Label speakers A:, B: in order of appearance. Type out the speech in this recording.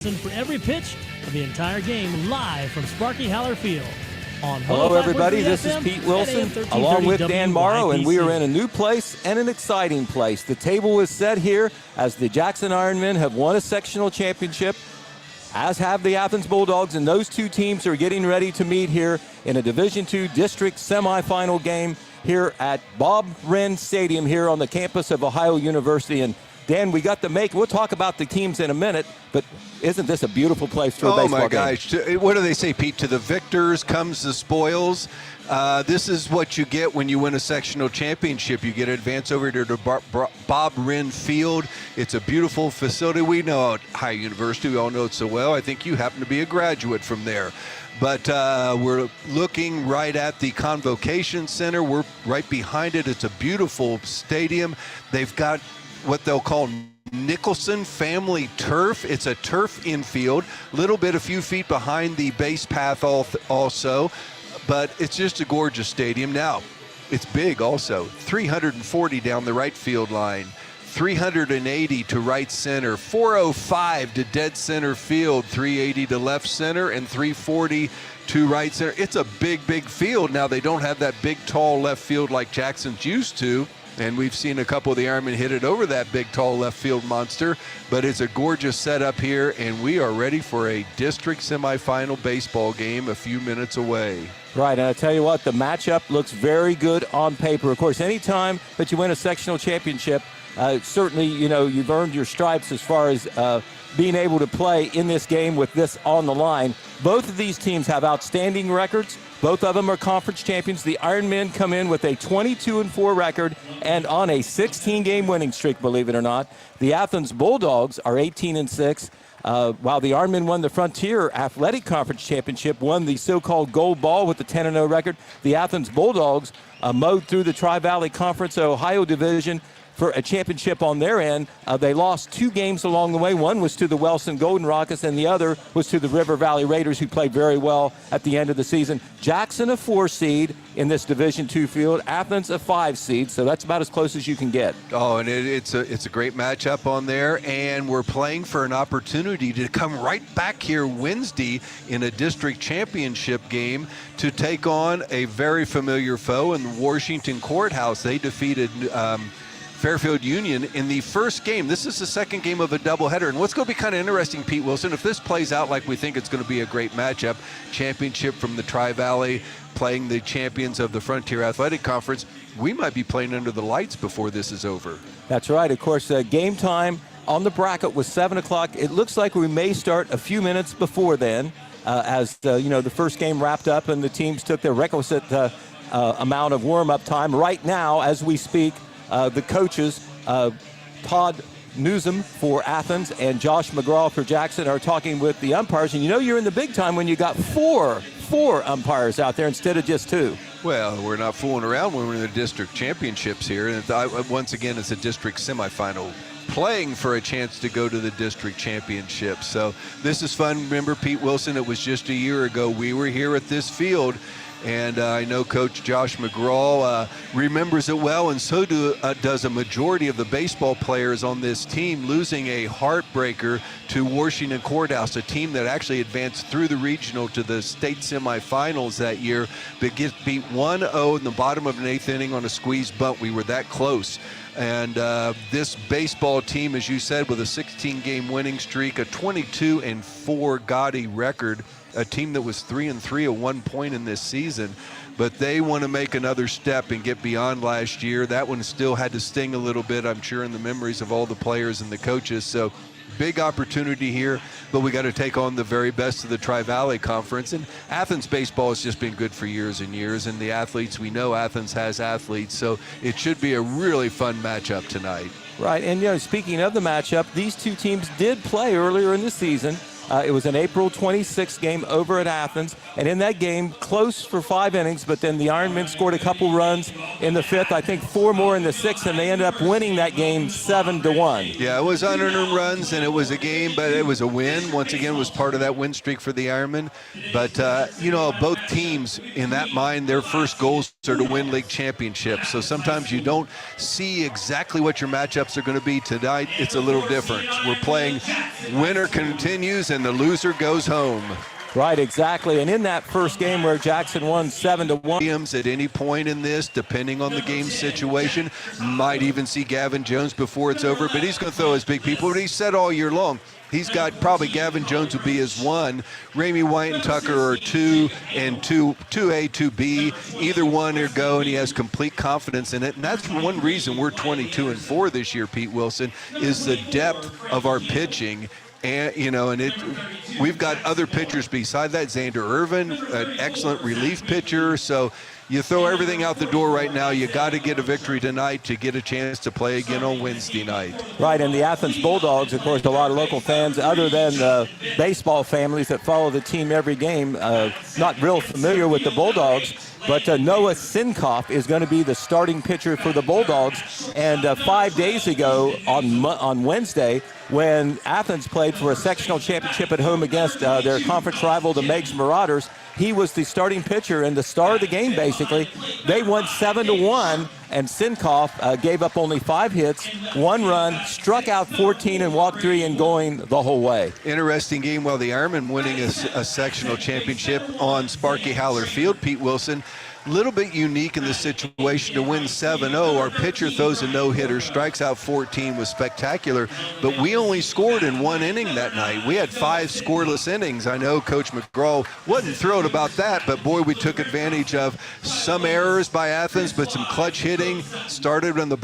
A: For every pitch of the entire game, live from Sparky Haller Field.
B: Hello, everybody. This is Pete Wilson, along with Dan Morrow, and we are in a new place and an exciting place. The table is set here as the Jackson Ironmen have won a sectional championship, as have the Athens Bulldogs, and those two teams are getting ready to meet here in a Division II district semifinal game here at Bob Wren Stadium here on the campus of Ohio University. And Dan, we got to make, we'll talk about the teams in a minute, but isn't this a beautiful place for a baseball game?
C: Oh, my gosh. What do they say, Pete? To the victors comes the spoils. This is what you get when you win a sectional championship. You get advanced over to Bob Wren Field. It's a beautiful facility. We know at Ohio University. We all know it so well. I think you happen to be a graduate from there. But we're looking right at the Convocation Center. We're right behind it. It's a beautiful stadium. They've got what they'll call Nicholson family turf. It's a turf infield, a few feet behind the base path also, but it's just a gorgeous stadium. Now, it's big also, 340 down the right field line, 380 to right center, 405 to dead center field, 380 to left center, and 340 to right center. It's a big, big field. Now, they don't have that big, tall left field like Jackson's used to, and we've seen a couple of the Ironmen hit it over that big, tall left field monster. But it's a gorgeous setup here, and we are ready for a district semifinal baseball game a few minutes away.
B: Right, and I tell you what, the matchup looks very good on paper. Of course, anytime that you win a sectional championship, certainly, you know, you've earned your stripes as far as being able to play in this game with this on the line. Both of these teams have outstanding records. Both of them are conference champions. The Ironmen come in with a 22-4 record and on a 16-game winning streak, believe it or not. The Athens Bulldogs are 18-6. While the Ironmen won the Frontier Athletic Conference Championship, won the so-called Gold Ball with the 10-0 record, the Athens Bulldogs mowed through the Tri-Valley Conference Ohio Division for a championship on their end. They lost 2 games along the way. One was to the Wilson Golden Rockets, and the other was to the River Valley Raiders, who played very well at the end of the season. Jackson, a 4 seed in this Division II field. Athens, a 5 seed, so that's about as close as you can get.
C: Oh, and it's a great matchup on there, and we're playing for an opportunity to come right back here Wednesday in a district championship game to take on a very familiar foe in the Washington Courthouse. They defeated Fairfield Union in the first game. This is the second game of a doubleheader. And what's going to be kind of interesting, Pete Wilson, if this plays out like we think it's going to be a great matchup, championship from the Tri-Valley playing the champions of the Frontier Athletic Conference, we might be playing under the lights before this is over.
B: That's right. Of course, game time on the bracket was 7 o'clock. It looks like we may start a few minutes before then as the first game wrapped up and the teams took their requisite amount of warm-up time. Right now, as we speak, the coaches, Todd Newsom for Athens and Josh McGraw for Jackson, are talking with the umpires. And you know you're in the big time when you got four umpires out there instead of just 2.
C: Well, we're not fooling around when we're in the district championships here. And once again, it's a district semifinal, playing for a chance to go to the district championship. So this is fun. Remember, Pete Wilson, it was just a year ago. We were here at this field. And I know Coach Josh McGraw remembers it well, and so does a majority of the baseball players on this team, losing a heartbreaker to Washington Courthouse, a team that actually advanced through the regional to the state semifinals that year, but gets beat 1-0 in the bottom of an 8th inning on a squeeze bunt. We were that close. And this baseball team, as you said, with a 16-game winning streak, a 22-4 gaudy record, a team that was 3-3 at one point in this season, but they want to make another step and get beyond last year. That one still had to sting a little bit, I'm sure, in the memories of all the players and the coaches. So big opportunity here, but we got to take on the very best of the Tri-Valley Conference. And Athens baseball has just been good for years and years, and the athletes, we know Athens has athletes, so it should be a really fun matchup tonight.
B: Right, and speaking of the matchup, these two teams did play earlier in the season. It was an April 26th game over at Athens, and in that game, close for 5 innings, but then the Ironmen scored a couple runs in the 5th, I think 4 more in the 6th, and they ended up winning that game 7-1.
C: Yeah, it was unearned runs, and it was a game, but it was a win. Once again, it was part of that win streak for the Ironmen. But, both teams, in that mind, their first goals are to win league championships. So sometimes you don't see exactly what your matchups are going to be. Tonight, it's a little different. We're playing winner continues and the loser goes home.
B: Right, exactly. And in that first game where Jackson won 7-1.
C: At any point in this, depending on the game situation, might even see Gavin Jones before it's over, but he's going to throw his big people. But he said all year long, he's got probably Gavin Jones will be his 1. Ramey White and Tucker are 2, and 2A, 2B. Either one or go, and he has complete confidence in it. And that's one reason we're 22-4 this year, Pete Wilson, is the depth of our pitching. And we've got other pitchers beside that. Xander Irvin, an excellent relief pitcher. So you throw everything out the door right now. You got to get a victory tonight to get a chance to play again on Wednesday night.
B: Right, and the Athens Bulldogs, of course, a lot of local fans, other than the baseball families that follow the team every game, not real familiar with the Bulldogs. But Noah Sinkoff is going to be the starting pitcher for the Bulldogs. And 5 days ago on Wednesday, when Athens played for a sectional championship at home against their conference rival, the Meigs Marauders, he was the starting pitcher and the star of the game, basically. They won 7-1, and Sinkoff gave up only 5 hits, 1 run, struck out 14, and walked 3 and going the whole way.
C: Interesting game. While the Ironmen winning a sectional championship on Sparky Howler Field, Pete Wilson, little bit unique in the situation to win 7-0. Our pitcher throws a no-hitter, strikes out 14, was spectacular, but we only scored in 1 inning that night. We had 5 scoreless innings. I know Coach McGraw wasn't thrilled about that, but boy, we took advantage of some errors by Athens, but some clutch hitting. Started on the